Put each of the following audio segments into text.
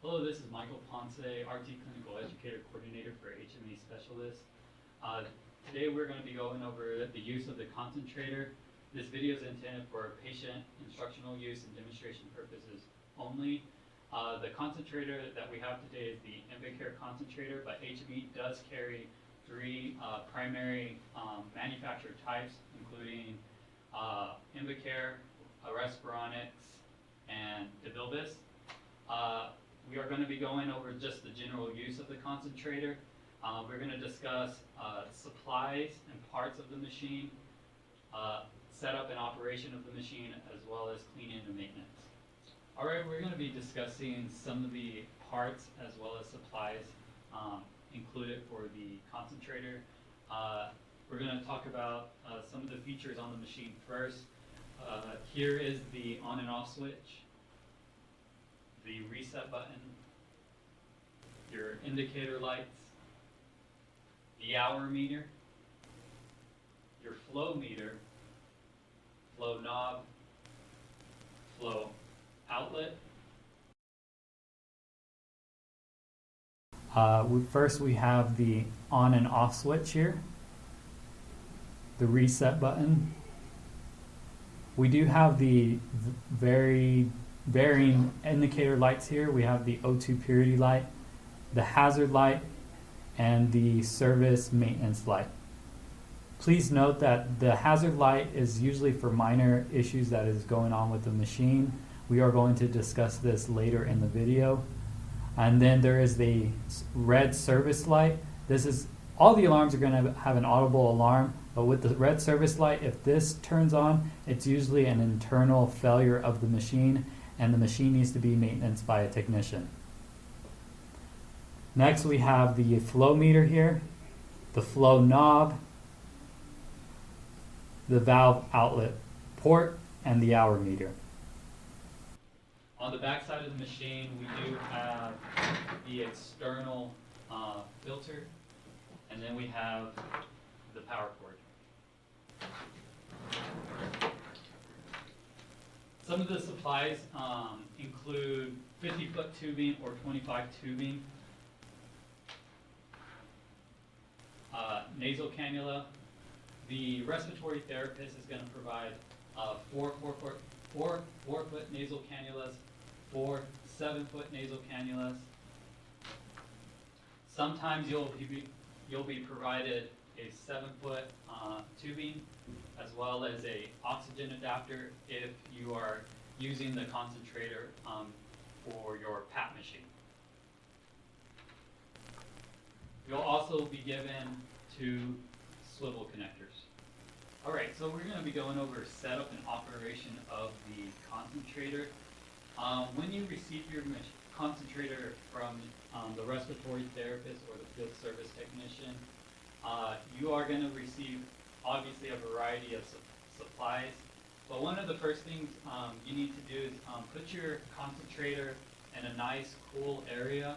Hello, this is Michael Ponce, RT Clinical Educator Coordinator for HME Specialists. Today we're going to be going over the use of the concentrator. This video is intended for patient instructional use and demonstration purposes only. The concentrator that we have today is the Invacare concentrator, but HME does carry three primary manufacturer types, including Invacare, Respironics, and DeVilbiss. We are going to be going over just the general use of the concentrator. We're going to discuss supplies and parts of the machine, setup and operation of the machine, as well as cleaning and maintenance. All right, we're going to be discussing some of the parts as well as supplies included for the concentrator. We're going to talk about some of the features on the machine first. Here is the on and off switch, the reset button, your indicator lights, the hour meter, your flow meter, flow knob, flow outlet. First we have the on and off switch here, the reset button. We do have the varying indicator lights here. We have the O2 purity light, the hazard light, and the service maintenance light. Please note that the hazard light is usually for minor issues that is going on with the machine. We are going to discuss this later in the video. And then there is the red service light. This is, all the alarms are going to have an audible alarm, but with the red service light, if this turns on, it's usually an internal failure of the machine, and the machine needs to be maintained by a technician. Next we have the flow meter here, the flow knob, the valve outlet port, and the hour meter. On the back side of the machine, we do have the external filter, and then we have the power cord. Some of the supplies include 50-foot tubing or 25 tubing, nasal cannula. The respiratory therapist is going to provide four 4-foot nasal cannulas, 4 7-foot nasal cannulas. Sometimes you'll be provided a 7-foot tubing, as well as a oxygen adapter if you are using the concentrator for your PAP machine. You'll also be given 2 swivel connectors. All right, so we're going to be going over setup and operation of the concentrator. When you receive your concentrator from the respiratory therapist or the field service technician, you are going to receive obviously a variety of supplies. But one of the first things you need to do is put your concentrator in a nice cool area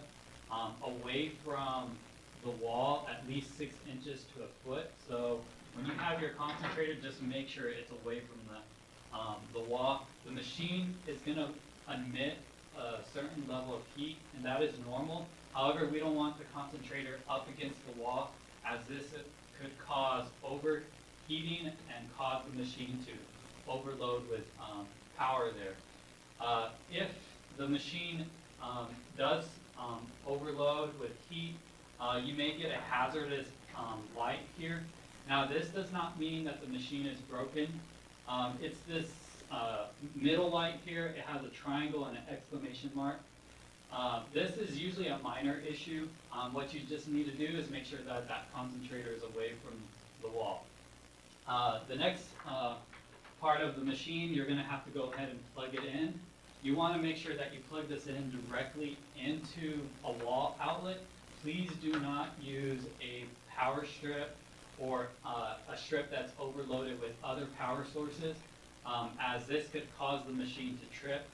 away from the wall, at least 6 inches to a foot. So when you have your concentrator, just make sure it's away from the wall. The machine is going to emit a certain level of heat, and that is normal. However, we don't want the concentrator up against the wall, as this could cause overheating and cause the machine to overload with power there. If the machine does overload with heat, you may get a hazardous light here. Now, this does not mean that the machine is broken. It's this middle light here. It has a triangle and an exclamation mark. This is usually a minor issue. What you just need to do is make sure that that concentrator is away from the wall. The next part of the machine, you're going to have to go ahead and plug it in. You want to make sure that you plug this in directly into a wall outlet. Please do not use a power strip or a strip that's overloaded with other power sources, as this could cause the machine to trip.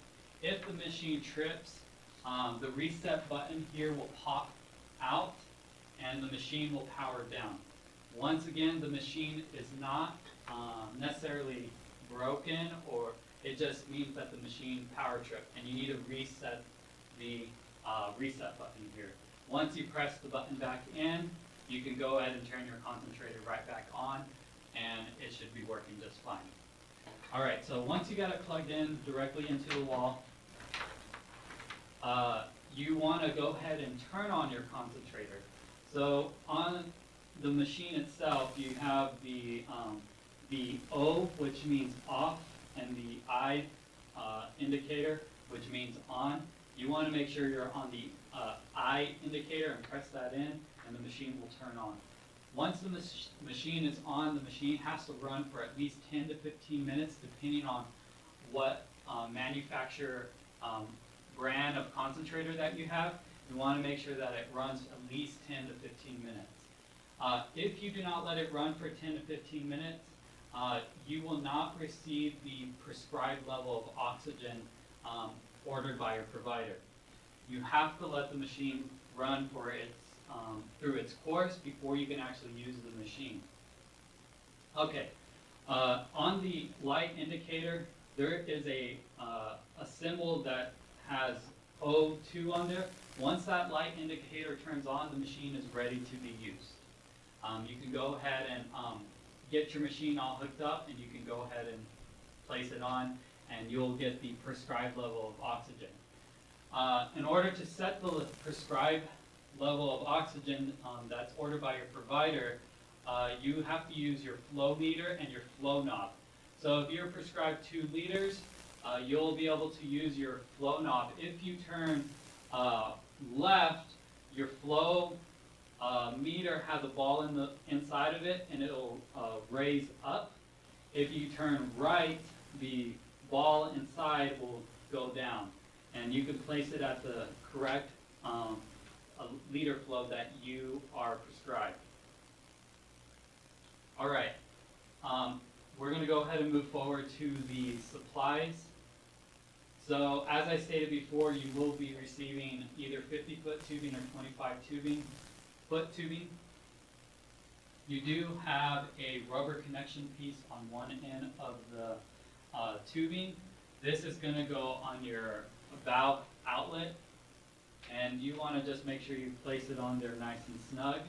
If the machine trips, the reset button here will pop out and the machine will power down. Once again, the machine is not necessarily broken, or it just means that the machine power tripped and you need to reset the reset button here. Once you press the button back in, you can go ahead and turn your concentrator right back on, and it should be working just fine. All right, so once you got it plugged in directly into the wall, you want to go ahead and turn on your concentrator. So on the machine itself, you have the O, which means off, and the I indicator, which means on. You want to make sure you're on the I indicator and press that in, and the machine will turn on. Once the machine is on, the machine has to run for at least 10 to 15 minutes, depending on what manufacturer brand of concentrator that you have. You want to make sure that it runs at least 10 to 15 minutes. If you do not let it run for 10 to 15 minutes, you will not receive the prescribed level of oxygen ordered by your provider. You have to let the machine run for its through its course before you can actually use the machine. Okay, on the light indicator, there is a symbol that has O2 on there. Once that light indicator turns on, the machine is ready to be used. You can go ahead and get your machine all hooked up, and you can go ahead and place it on, and you'll get the prescribed level of oxygen. In order to set the prescribed level of oxygen that's ordered by your provider, you have to use your flow meter and your flow knob. So if you're prescribed 2 liters, you'll be able to use your flow knob. If you turn left, your flow meter has a ball in the inside of it, and it'll raise up. If you turn right, the ball inside will go down, and you can place it at the correct liter flow that you are prescribed. All right, we're going to go ahead and move forward to the supplies. So as I stated before, you will be receiving either 50-foot tubing or 25-foot tubing. You do have a rubber connection piece on one end of the tubing. This is going to go on your valve outlet, and you want to just make sure you place it on there nice and snug.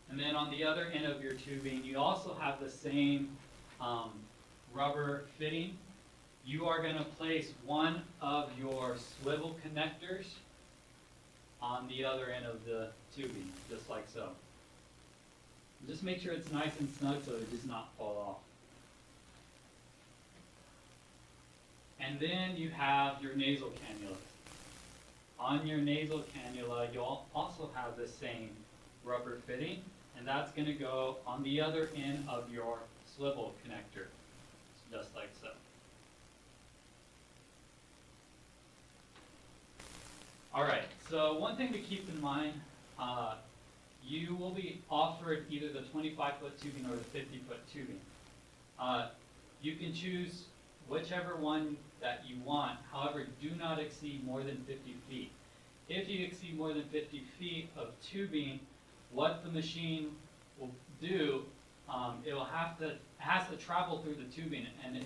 And then on the other end of your tubing, you also have the same rubber fitting. You are going to place one of your swivel connectors on the other end of the tubing, just like so. Just make sure it's nice and snug so it does not fall off. And then you have your nasal cannula. On your nasal cannula, you'll also have the same rubber fitting, and that's going to go on the other end of your swivel connector, just like so. All right, so one thing to keep in mind, you will be offered either the 25-foot tubing or the 50-foot tubing. You can choose whichever one that you want. However, do not exceed more than 50 feet. If you exceed more than 50 feet of tubing, what the machine will do, it has to travel through the tubing, and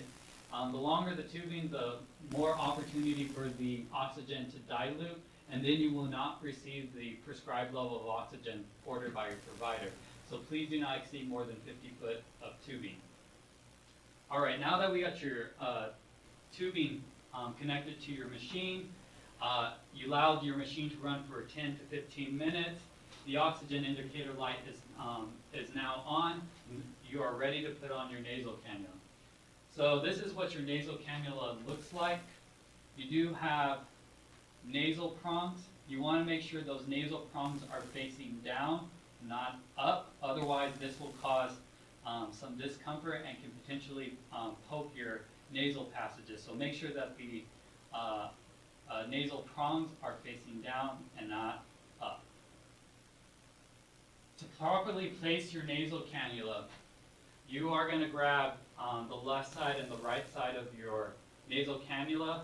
the longer the tubing, the more opportunity for the oxygen to dilute, and then you will not receive the prescribed level of oxygen ordered by your provider. So please do not exceed more than 50 foot of tubing. All right, now that we got your tubing connected to your machine, you allowed your machine to run for 10 to 15 minutes. The oxygen indicator light is now on. You are ready to put on your nasal cannula. So this is what your nasal cannula looks like. You do have nasal prongs. You want to make sure those nasal prongs are facing down, not up. Otherwise, this will cause some discomfort and can potentially poke your nasal passages. So make sure that the nasal prongs are facing down and not up. To properly place your nasal cannula, you are going to grab the left side and the right side of your nasal cannula.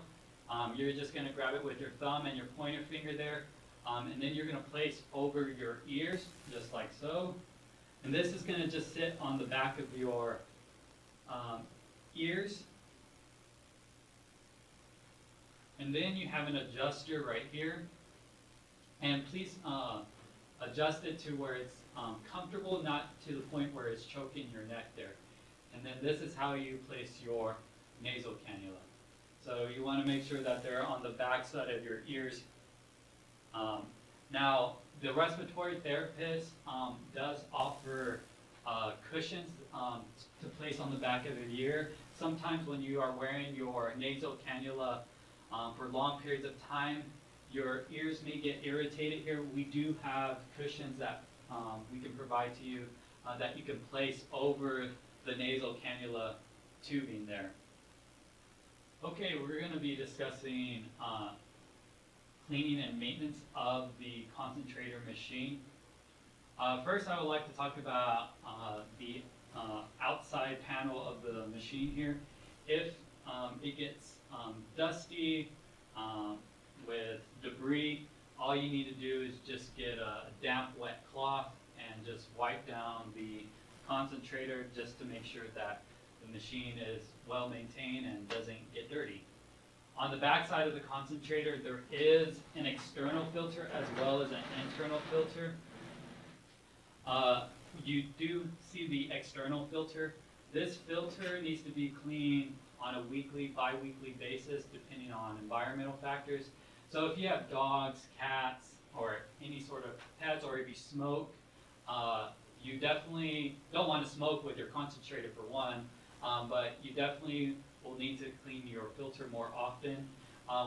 You're just going to grab it with your thumb and your pointer finger there, and then you're going to place over your ears, just like so. And this is going to just sit on the back of your ears. And then you have an adjuster right here. And please adjust it to where it's comfortable, not to the point where it's choking your neck there. And then this is how you place your nasal cannula. So you want to make sure that they're on the back side of your ears. Now, the respiratory therapist does offer cushions to place on the back of the ear. Sometimes when you are wearing your nasal cannula for long periods of time, your ears may get irritated here. We do have cushions that we can provide to you that you can place over the nasal cannula tubing there. Okay, we're going to be discussing cleaning and maintenance of the concentrator machine. First, I would like to talk about the outside panel of the machine here. If it gets dusty with debris, all you need to do is just get a damp, wet cloth and just wipe down the concentrator just to make sure that the machine is well maintained and doesn't get dirty. On the back side of the concentrator, there is an external filter as well as an internal filter. You do see the external filter. This filter needs to be cleaned on a weekly, bi-weekly basis depending on environmental factors. So if you have dogs, cats, or any sort of pets, or if you smoke, you definitely don't want to smoke with your concentrator for one, but you definitely will need to clean your filter more often.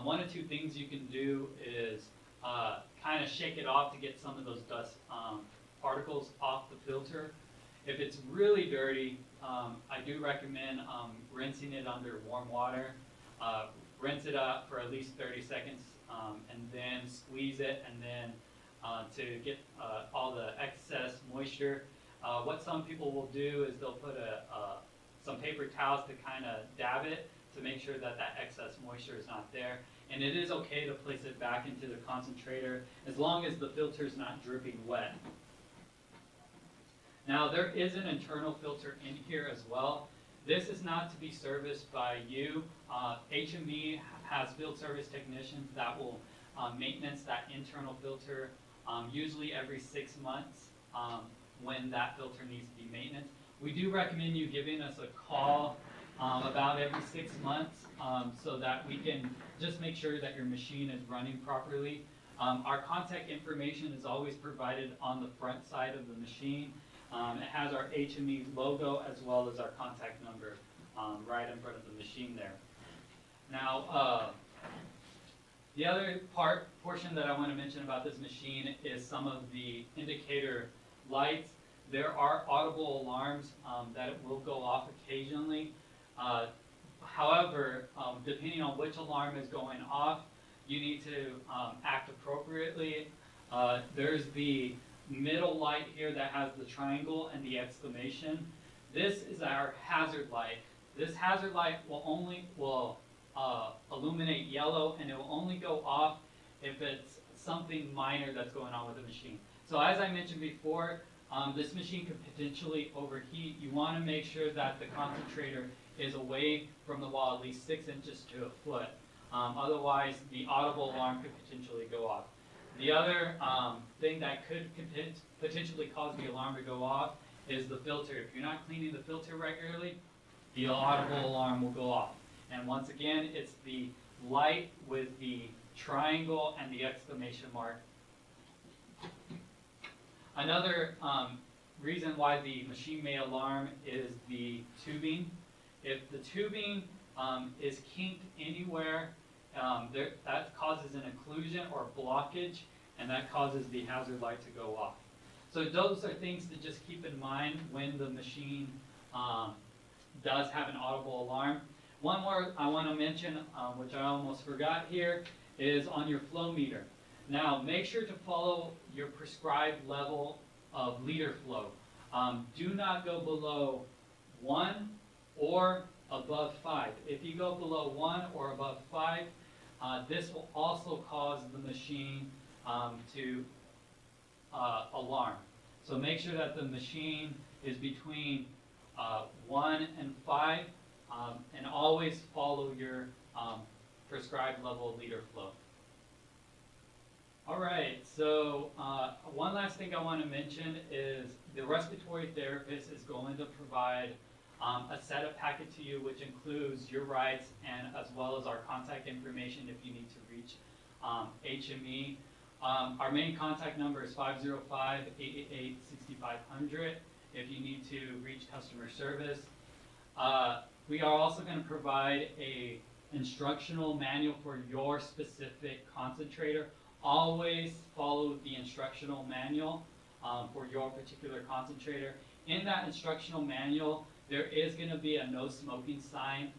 One or two things you can do is kind of shake it off to get some of those dust particles off the filter. If it's really dirty, I do recommend rinsing it under warm water. Rinse it out for at least 30 seconds and then squeeze it, and then to get all the excess moisture. What some people will do is they'll put some paper towels to kind of dab it to make sure that that excess moisture is not there. And it is okay to place it back into the concentrator as long as the filter is not dripping wet. Now, there is an internal filter in here as well. This is not to be serviced by you. HME has field service technicians that will maintenance that internal filter usually every 6 months when that filter needs to be maintenance. We do recommend you giving us a call about every 6 months so that we can just make sure that your machine is running properly. Our contact information is always provided on the front side of the machine. It has our HME logo as well as our contact number right in front of the machine there. Now, the other portion that I want to mention about this machine is some of the indicator lights. There are audible alarms that will go off occasionally. However, depending on which alarm is going off, you need to act appropriately. There's the middle light here that has the triangle and the exclamation. This is our hazard light. This hazard light will illuminate yellow, and it will only go off if it's something minor that's going on with the machine. So as I mentioned before, this machine could potentially overheat. You want to make sure that the concentrator is away from the wall at least 6 inches to a foot. Otherwise, the audible alarm could potentially go off. The other thing that could potentially cause the alarm to go off is the filter. If you're not cleaning the filter regularly, the audible alarm will go off. And once again, it's the light with the triangle and the exclamation mark. Another reason why the machine may alarm is the tubing. If the tubing is kinked anywhere, that causes an occlusion or blockage, and that causes the hazard light to go off. So those are things to just keep in mind when the machine does have an audible alarm. One more I want to mention, which I almost forgot here, is on your flow meter. Now, make sure to follow your prescribed level of liter flow. Do not go below 1 or above 5. If you go below 1 or above 5, this will also cause the machine to alarm. So make sure that the machine is between 1 and 5, and always follow your prescribed level liter flow. All right, so one last thing I want to mention is the respiratory therapist is going to provide a setup packet to you, which includes your rights and as well as our contact information if you need to reach HME. Our main contact number is 505-888-6500 if you need to reach customer service. We are also going to provide a instructional manual for your specific concentrator. Always follow the instructional manual for your particular concentrator. In that instructional manual, there is going to be a no smoking sign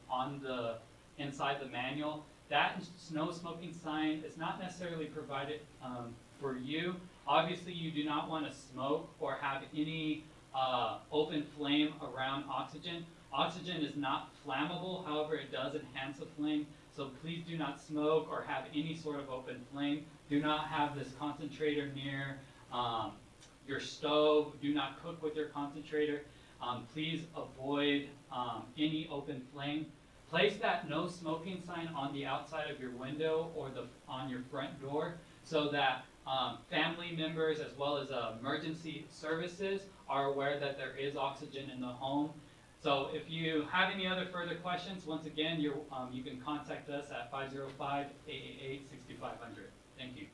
on the inside the manual. That no smoking sign is not necessarily provided for you. Obviously, you do not want to smoke or have any open flame around oxygen. Oxygen is not flammable, however, it does enhance a flame. So please do not smoke or have any sort of open flame. Do not have this concentrator near your stove. Do not cook with your concentrator. Please avoid any open flame. Place that no smoking sign on the outside of your window or on your front door so that family members as well as emergency services are aware that there is oxygen in the home. So if you have any other further questions, once again, you can contact us at 505-888-6500. Thank you.